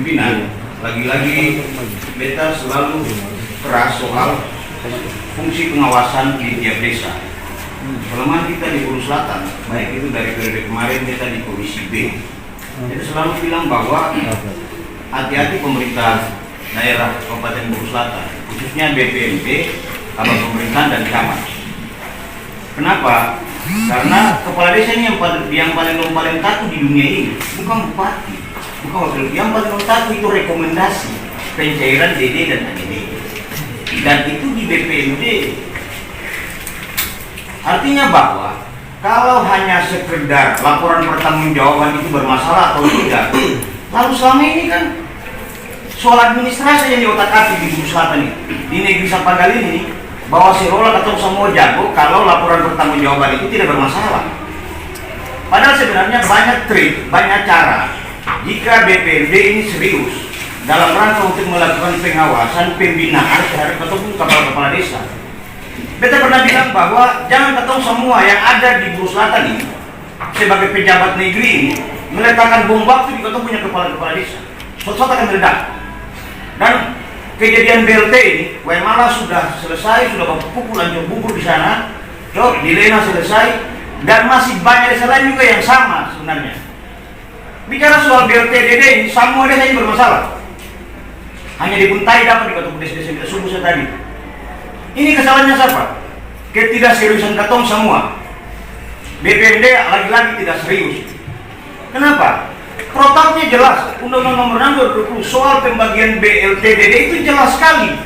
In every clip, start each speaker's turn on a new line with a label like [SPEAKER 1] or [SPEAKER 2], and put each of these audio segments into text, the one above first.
[SPEAKER 1] pimpinan, lagi-lagi beta selalu keras soal fungsi pengawasan di tiap desa. Selama kita di Buru Selatan, baik itu dari periode kemarin kita di Komisi B, kita selalu bilang bahwa hati-hati pemerintah daerah Kabupaten Buru Selatan, khususnya BPMD, Kabag Pemerintahan dan Camat. Kenapa? Karena kepala desa ini yang paling takut di dunia ini bukan bupati, bukan wakil, yang paling takut itu rekomendasi pencairan DD dan ADD, dan itu di BPMD. Artinya bahwa kalau hanya sekedar laporan pertanggungjawaban itu bermasalah atau tidak, lalu selama ini kan soal administrasi yang diotak-atik di Buru Selatan ini, di negeri Sampagal ini, bahwa Serola atau semua jago kalau laporan pertanggungjawaban itu tidak bermasalah. Padahal sebenarnya banyak trik, banyak cara. Jika BPMD ini serius dalam rangka untuk melakukan pengawasan, pembinaan terhadap ataupun kepala-kepala desa. Beta pernah bilang bahwa jangan ketemu semua yang ada di Buru Selatan ini sebagai pejabat negeri ini meletakkan bom waktu di ketemu punya kepala-kepala desa. Suatu akan meledak. Dan kejadian BLT ini, Waimala sudah selesai, sudah pukul lanjut bubur di sana, di Lena selesai, dan masih banyak desa lain juga yang sama sebenarnya. Bicara soal BLT DD ini, semua desa ini bermasalah. Hanya dibuntai dapat di ketemu desa-desa subuh saya tadi. Ini kesalahannya siapa? Ketidakseriusan ketong semua. BPMD lagi-lagi tidak serius. Kenapa? Protapnya jelas, Undang-Undang Nomor 6 2020 soal pembagian BLT DD itu jelas sekali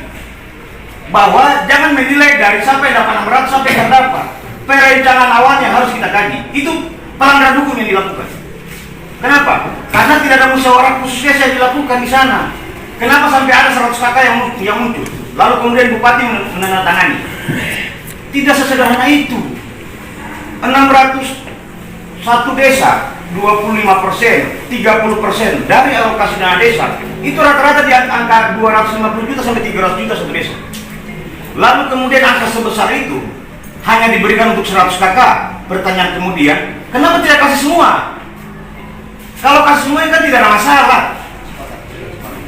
[SPEAKER 1] bahwa jangan menilai dari sampai dapat 600 sampai tidak dapat. Perencanaan awalnya harus kita kaji. Itu pelanggaran hukum yang dilakukan. Kenapa? Karena tidak ada musyawarah khusus desa yang dilakukan di sana. Kenapa sampai ada 100 kakak yang muncul? Lalu kemudian bupati menandatangani. Tidak sesederhana itu. 601 desa, 25%, 30% dari alokasi dana desa, itu rata-rata di angka 250 juta sampai 300 juta satu desa. Lalu kemudian angka sebesar itu hanya diberikan untuk 100 kakak. Pertanyaan kemudian, kenapa tidak kasih semua? Kalau kasih semua kan tidak ada masalah.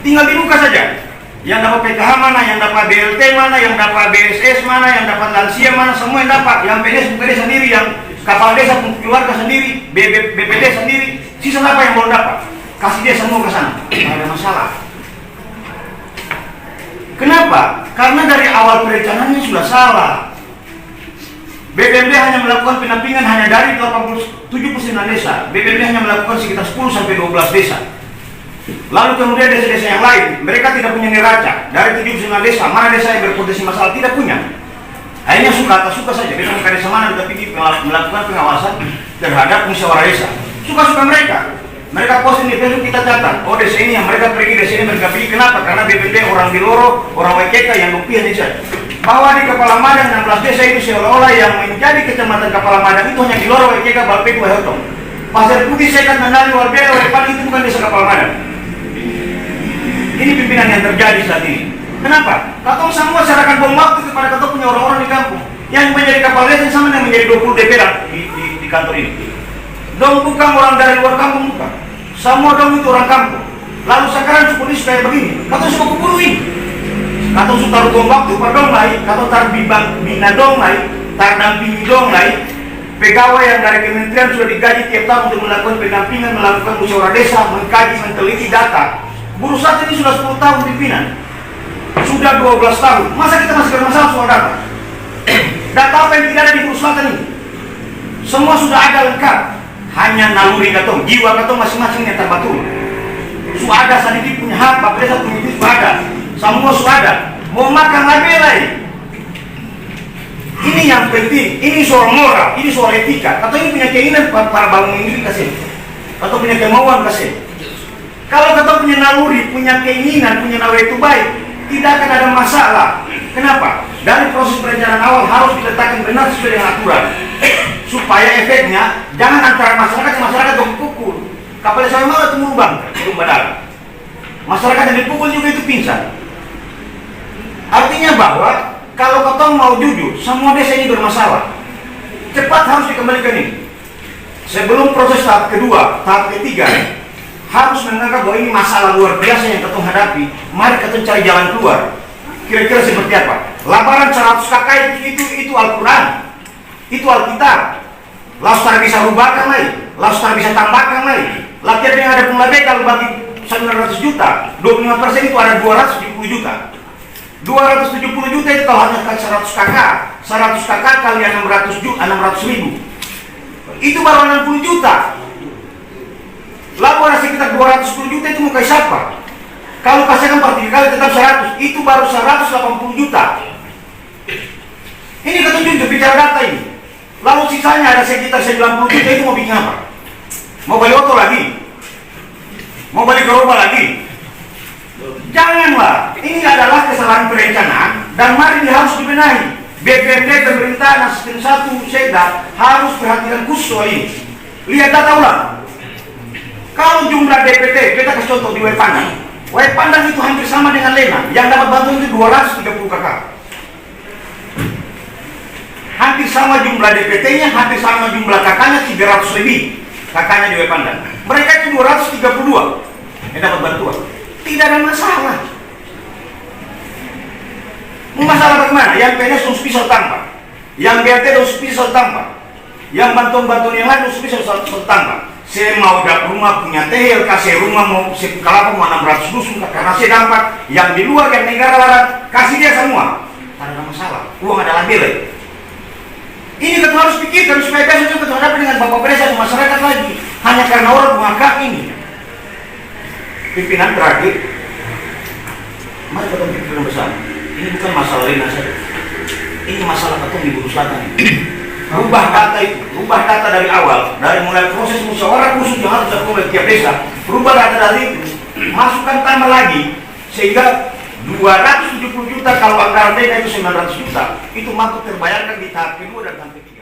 [SPEAKER 1] Tinggal dibuka saja. Yang dapat PKH mana, yang dapat BLT mana, yang dapat BSS mana, yang dapat lansia mana, semua yang dapat. Yang BPD sendiri, yang kepala desa keluarga sendiri, BPD sendiri, sisa apa yang belum dapat? Kasih dia semua ke sana. Tidak ada masalah. Kenapa? Karena dari awal perencanaannya sudah salah. BPMD hanya melakukan pendampingan hanya dari 79 desa. BPMD hanya melakukan sekitar 10 sampai 12 desa. Lalu kemudian desa-desa yang lain, mereka tidak punya neraca. Dari 79 desa, mana desa yang berpotensi masalah tidak punya. Akhirnya suka atau suka saja, mereka bukan desa mana kita pergi melakukan pengawasan terhadap musyawarah desa. Suka-suka mereka. Mereka posting di Facebook, kita catat. Oh, desa ini yang mereka pergi, desa ini mereka pergi. Kenapa? Karena BPD orang Biloro, orang WKK yang lupian desa. Bahwa di Kepala Madang 16 desa itu seolah-olah yang menjadi kecamatan Kepala Madang itu hanya Biloro, WKK, Balpek, Wahotong. Pasir Putih, Sekat, Mandali, Walbero, Walpani itu bukan desa Kepala Madang. Ini pimpinan yang terjadi saat ini. Kenapa? Katong semua serahkan bom waktu kepada katong punya orang-orang di kampung. Yang menjadi kepala desa sama yang menjadi 20 DPR di kantor ini. Dong bukan orang dari luar kampung, bukan. Semua dong itu orang kampung. Lalu sekarang cukup kayak begini. Katong suka kumpulin. Katong suka taruh bom waktu per dong lai. Katong taruh bina dong lai. Taruh dampingi dong lai. Pegawai yang dari kementerian sudah digaji tiap tahun untuk melakukan pendampingan, melakukan musyawarah desa, mengkaji, meneliti data. Buru Selatan ini sudah 10 tahun pimpinan, sudah 12 tahun. Masa kita masih bermasalah soal data? Data apa yang tidak ada di Buru Selatan ini? Semua sudah ada lengkap. Hanya naluri katong, jiwa katong masing-masing yang terbatul. Sudah ada sedikit punya hak, bapak desa punya itu sudah ada. Semua sudah ada. Mau makan lagi lagi. Ini yang penting. Ini soal moral, ini soal etika. Atau ini punya keinginan para bangun ini kasih, atau punya kemauan kasih. Kalau kita punya naluri, punya keinginan, punya naluri itu baik, tidak akan ada masalah. Kenapa? Dari proses perencanaan awal harus diletakkan benar sesuai dengan aturan. Supaya efeknya, jangan antara masyarakat dan masyarakat yang dipukul. Kapal saya malah itu lubang badal. Masyarakat yang dipukul juga itu pingsan. Artinya bahwa, kalau kita mau jujur, semua desa ini bermasalah. Cepat harus dikembalikan ini. Sebelum proses tahap kedua, tahap ketiga, harus menganggap bahwa ini masalah luar biasa yang ketong hadapi. Mari kita cari jalan keluar. Kira-kira seperti apa? Labaran 100 kakak itu Al-Quran, itu Alkitab. Lastar bisa rubahkan lagi, lastar bisa tambahkan lagi. Latihan yang ada pemulai kalau bagi 900 juta, 25% itu ada 270 juta. 270 juta itu kalau hanya 100 kakak, 100 kakak kali 600 ribu, itu baru 60 juta. Laporan sekitar 210 juta itu mau kasih siapa? Kalau kasihkan per 3 kali tetap 100, itu baru 180 juta. Ini kita tunjuk bicara data ini. Lalu sisanya ada sekitar 90 juta, itu mau bikin apa? Mau beli oto lagi? Mau beli gerobak lagi? Janganlah, ini adalah kesalahan perencanaan dan mari harus dibenahi. BPD pemerintahan asisten 1 Sekda harus perhatikan khusus soal ini. Lihat data ulang. Kalau jumlah DPT, kita kasih contoh di Wepandang. Wepandang itu hampir sama dengan Lena, yang dapat bantuan itu 230 kakak. Hampir sama jumlah DPT-nya, hampir sama jumlah kakaknya, 300 lebih kakaknya di Wepandang. Mereka itu 232 yang dapat bantuan. Tidak ada masalah. Masalah bagaimana? Yang PNS harus pisau tanpa, yang BRT harus pisau tanpa, yang bantuan-bantuan yang lain harus pisau tanpa. Saya mau dapat rumah punya THL, kasih rumah mau kalau mau 600 dusun karena saya dapat. Yang di luar yang negara larat kasih dia semua. Tidak ada masalah. Uang adalah nilai. Ini kita harus pikirkan supaya besok kita hadapi dengan Bapak Presiden masyarakat lagi. Hanya karena orang mengangkat ini. Pimpinan terakhir, mari kita pikirkan bersama. Ini bukan masalah Lena saja. Ini masalah ketemu di Bulu Selatan. Rubah data itu, rubah data dari awal, dari mulai proses musyawarah khusus yang harus dilakukan oleh tiap desa. Rubah data dari itu, masukkan tambah lagi, sehingga 270 juta kalau anggaran desa itu 900 juta, itu mampu terbayarkan di tahap kedua dan tahap ketiga.